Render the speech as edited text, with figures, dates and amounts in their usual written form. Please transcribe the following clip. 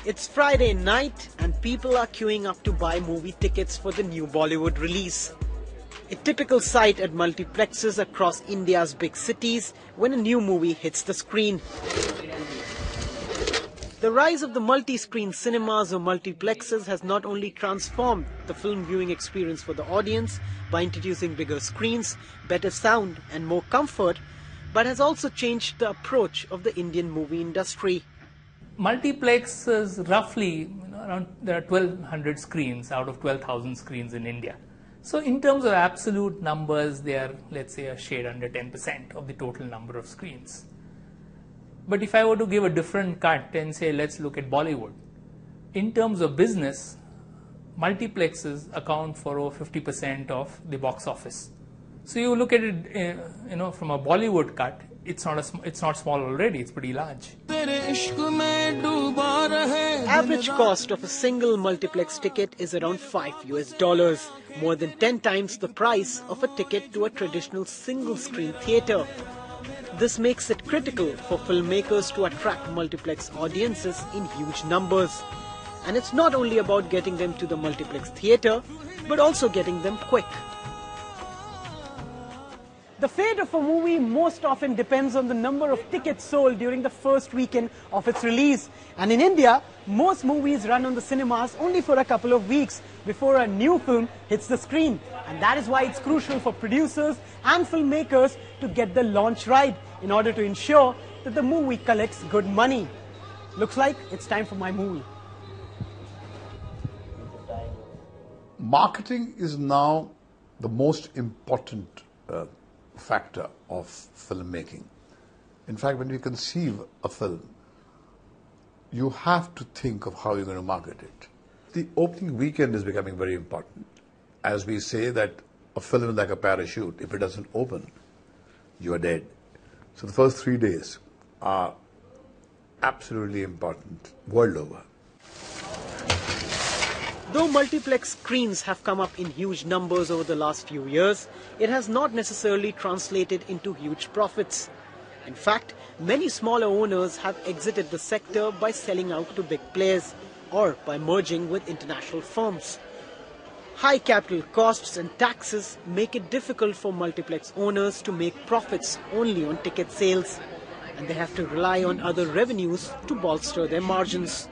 It's Friday night and people are queuing up to buy movie tickets for the new Bollywood release. A typical sight at multiplexes across India's big cities when a new movie hits the screen. The rise of the multi-screen cinemas or multiplexes has not only transformed the film viewing experience for the audience by introducing bigger screens, better sound and more comfort, but has also changed the approach of the Indian movie industry. Multiplex is roughly around, there are 1,200 screens out of 12,000 screens in India. So in terms of absolute numbers, they are, let's say, a shade under 10% of the total number of screens. But if I were to give a different cut and say, let's look at Bollywood. In terms of business, multiplexes account for over 50% of the box office. So you look at it, from a Bollywood cut, it's not small already, it's pretty large. Average cost of a single multiplex ticket is around $5, more than 10 times the price of a ticket to a traditional single-screen theatre. This makes it critical for filmmakers to attract multiplex audiences in huge numbers. And it's not only about getting them to the multiplex theatre, but also getting them quick. The fate of a movie most often depends on the number of tickets sold during the first weekend of its release. And in India, most movies run on the cinemas only for a couple of weeks before a new film hits the screen. And that is why it's crucial for producers and filmmakers to get the launch right in order to ensure that the movie collects good money. Looks like it's time for my movie. Marketing is now the most important factor of filmmaking. In fact, when you conceive a film, you have to think of how you're going to market it. The opening weekend is becoming very important. As we say that a film is like a parachute, if it doesn't open, you are dead. So the first 3 days are absolutely important world over. Though multiplex screens have come up in huge numbers over the last few years, it has not necessarily translated into huge profits. In fact, many smaller owners have exited the sector by selling out to big players or by merging with international firms. High capital costs and taxes make it difficult for multiplex owners to make profits only on ticket sales, and they have to rely on other revenues to bolster their margins.